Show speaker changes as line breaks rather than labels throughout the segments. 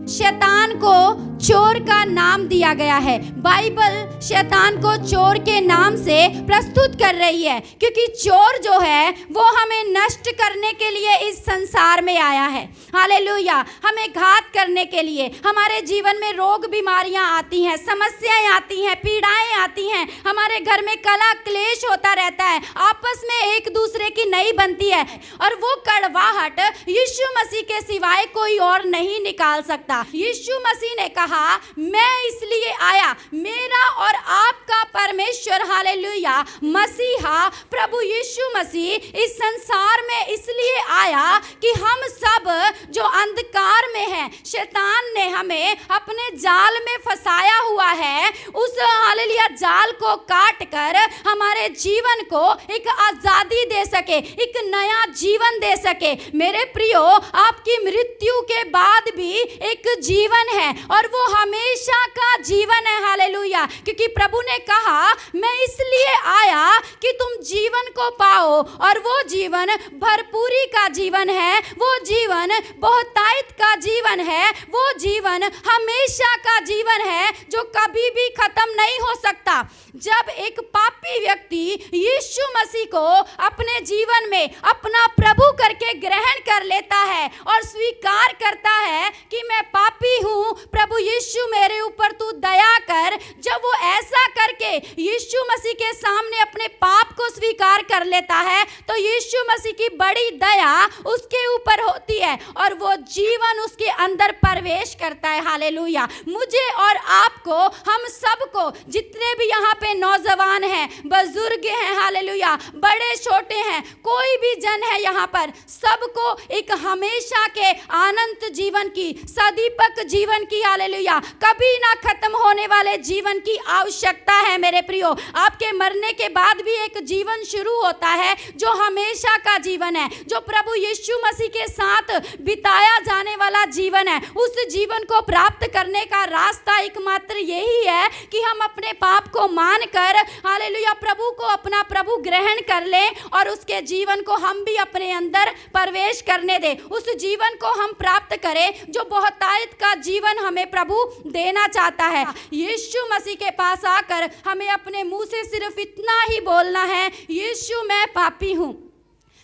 शैतान को चोर का नाम दिया गया है। बाइबल शैतान को चोर के नाम से प्रस्तुत कर रही है, क्योंकि चोर जो है वो हमें नष्ट करने के लिए इस संसार में आया है। हालेलुया। हमें घात करने के लिए। हमारे जीवन में रोग बीमारियां आती हैं, समस्याएं आती हैं, पीड़ाएं आती हैं, हमारे घर में कलह क्लेश होता रहता है, आपस में एक दूसरे की नहीं बनती है, और वो कड़वाहट यीशु मसीह के सिवाय कोई और नहीं निकाल सकता। यीशु मसीह ने कहा, मैं इसलिए आया, मेरा और आपका परमेश्वर, हालेलुया, मसीहा प्रभु यीशु मसीह इस संसार में इसलिए आया कि हम सब जो अंधकार में हैं, शैतान ने हमें अपने जाल में फंसाया हुआ है, उस हालेलुया जाल को काट कर हमारे जीवन को एक आजादी दे सके, एक नया जीवन दे सके। मेरे प्रियो, आपकी मृत्यु के बाद भी एक जीवन है, और वो हमेशा का जीवन है। हालेलुया। क्योंकि प्रभु ने कहा, मैं इसलिए आया कि तुम जीवन को पाओ, और वो जीवन भरपूरी का जीवन है, वो जीवन बहुतायत का जीवन है, वो जीवन हमेशा का जीवन है, जो कभी भी खत्म नहीं हो सकता। जब एक पापी व्यक्ति यीशु मसीह को अपने जीवन में अपना प्रभु करके ग्रहण कर लेता है और स्वीकार करता है कि मैं पापी हूँ, प्रभु यीशु मेरे ऊपर तू दया कर, जब वो ऐसा करके यीशु मसीह के सामने अपने पाप को स्वीकार कर लेता है, तो यीशु मसीह की बड़ी दया उसके ऊपर होती है और वो जीवन उसके अंदर प्रवेश करता है। हालेलुया। मुझे और आपको, हम सबको, जितने भी यहाँ पे नौजवान हैं, बुजुर्ग हैं, हालेलुया, बड़े छोटे हैं, कोई भी जन है यहाँ पर, सबको एक हमेशा के अनंत जीवन की, सदीपक जीवन की, हालेलुया, कभी ना खत्म होने वाले जीवन की आवश्यकता है। मेरे प्रियो, आपके मरने के बाद भी एक जीवन शुरू होता है जो हमेशा का जीवन है, जो प्रभु यीशु मसीह के साथ बिताया जाने वाला जीवन है। उस जीवन को प्राप्त करने का रास्ता एकमात्र यही है कि हम अपने पाप को मानकर, हालेलुया, प्रभु को अपना प्रभु ग्रहण कर लें और उसके जीवन को हम भी अपने अंदर प्रवेश करने दें। उस जीवन को हम प्राप्त करें जो बहुतायत का जीवन हमें प्रभु देना चाहता है। यीशु मसीह के पास आकर हमें अपने मुंह से सिर्फ इतना ही बोलना है, यीशु मैं पापी हूँ,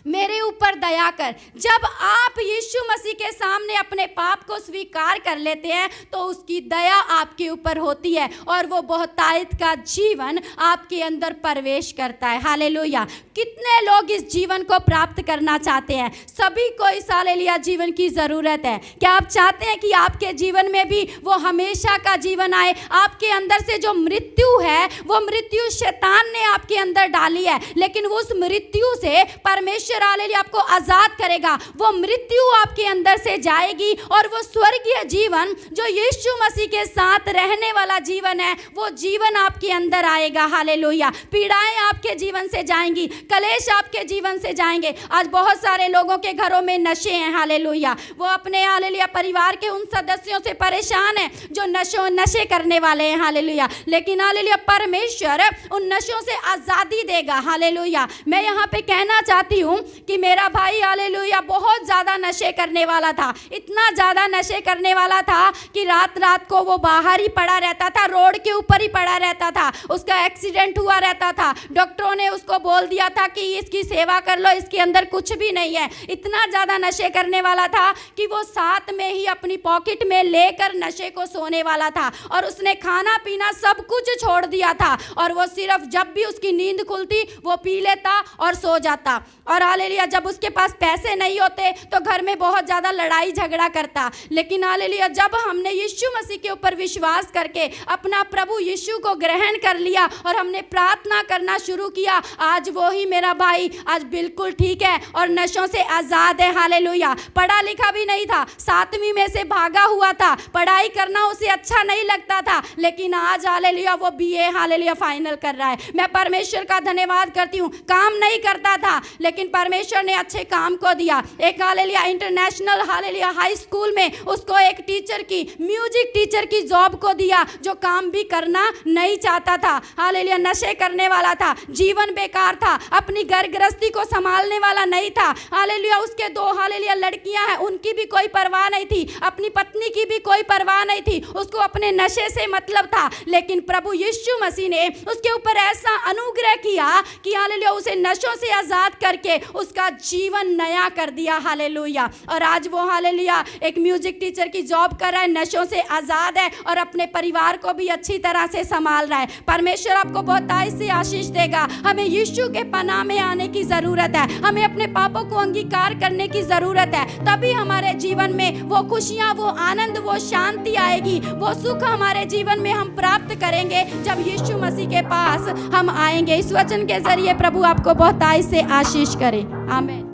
मेरे ऊपर दया कर। जब आप यीशु मसीह के सामने अपने पाप को स्वीकार कर लेते हैं तो उसकी दया आपके ऊपर होती है और वो बहुतायत का जीवन आपके अंदर प्रवेश करता है। हालेलुया। कितने लोग इस जीवन को प्राप्त करना चाहते हैं? सभी को इस हालेलुया जीवन की ज़रूरत है। क्या आप चाहते हैं कि आपके जीवन में भी वो हमेशा का जीवन आए? आपके अंदर से जो मृत्यु है, वो मृत्यु शैतान ने आपके अंदर डाली है, लेकिन उस मृत्यु से परमेश्वर हालेलुया आपको आजाद करेगा। वो मृत्यु आपके अंदर से जाएगी और वो स्वर्गीय जीवन जो यीशु मसीह के साथ रहने वाला जीवन है, वो जीवन आपके अंदर आएगा। हालेलुया। पीड़ाएं आपके जीवन से जाएंगी, कलेश आपके जीवन से जाएंगे। आज बहुत सारे लोगों के घरों में नशे हैं। हालेलुया। वो अपने हालेलुया परिवार के उन सदस्यों से परेशान हैं जो नशे करने वाले हैं। हालेलुया। लेकिन हालेलुया परमेश्वर उन नशों से आजादी देगा। हालेलुया। मैं यहाँ पे कहना चाहती हूँ कि मेरा भाई हालेलुया बहुत ज़्यादा नशे करने वाला था, इतना ज़्यादा नशे करने वाला था कि रात रात को वो बाहर ही पड़ा रहता था, रोड के ऊपर ही पड़ा रहता था। उसका एक्सीडेंट हुआ रहता था। डॉक्टरों ने उसको बोल दिया था कि इसकी सेवा कर लो, इसके अंदर कुछ भी नहीं है। इतना ज़्यादा नशे करने वाला था कि वो साथ में ही अपनी पॉकेट में लेकर नशे को सोने वाला था और उसने खाना पीना सब कुछ छोड़ दिया था और वो सिर्फ जब भी उसकी नींद खुलती वो पी लेता और सो जाता। और हालेलुया जब उसके पास पैसे नहीं होते तो घर में बहुत ज़्यादा लड़ाई झगड़ा करता। लेकिन हालेलुया जब हमने यीशु मसीह के ऊपर विश्वास करके अपना प्रभु यीशु को ग्रहण कर लिया और हमने प्रार्थना करना शुरू किया, आज वो ही मेरा भाई आज बिल्कुल ठीक है और नशों से आज़ाद है। हालेलुया। पढ़ा लिखा भी नहीं था, 7वीं में से भागा हुआ था, पढ़ाई करना उसे अच्छा नहीं लगता था, लेकिन आज हालेलुया वो BA हालेलुया फाइनल कर रहा है। मैं परमेश्वर का धन्यवाद करती हूँ। काम नहीं करता था लेकिन परमेश्वर ने अच्छे काम को दिया। एक hallelujah international hallelujah high school में उसको एक टीचर की, म्यूजिक टीचर की जॉब को दिया, जो काम भी करना नहीं चाहता था। हालेलुया नशे करने वाला था, जीवन बेकार था, अपनी घर गृहस्थी को संभालने वाला नहीं था। हालेलुया उसके 2 हालेलुया लड़कियां हैं, उनकी भी कोई परवाह नहीं थी, अपनी पत्नी की भी कोई परवाह नहीं थी, उसको अपने नशे से मतलब था। लेकिन प्रभु यीशु मसीह ने उसके ऊपर ऐसा अनुग्रह किया कि हालेलुया उसे नशों से आजाद करके उसका जीवन नया कर दिया। हालेलुया और आज वो हालेलुया एक म्यूजिक टीचर की जॉब कर रहा है, नशों से आजाद है और अपने परिवार को भी अच्छी तरह से संभाल रहा है। परमेश्वर आपको बहुतायत से आशीष देगा। हमें यीशु के पनाह में आने की जरूरत है, हमें अपने पापों को अंगीकार करने की जरूरत है, तभी हमारे जीवन में वो खुशियां, वो आनंद, वो शांति आएगी, वो सुख हमारे जीवन में हम प्राप्त करेंगे जब यीशु मसीह के पास हम आएंगे। इस वचन के जरिए प्रभु आपको बहुतायत से आशीष करे। आमीन।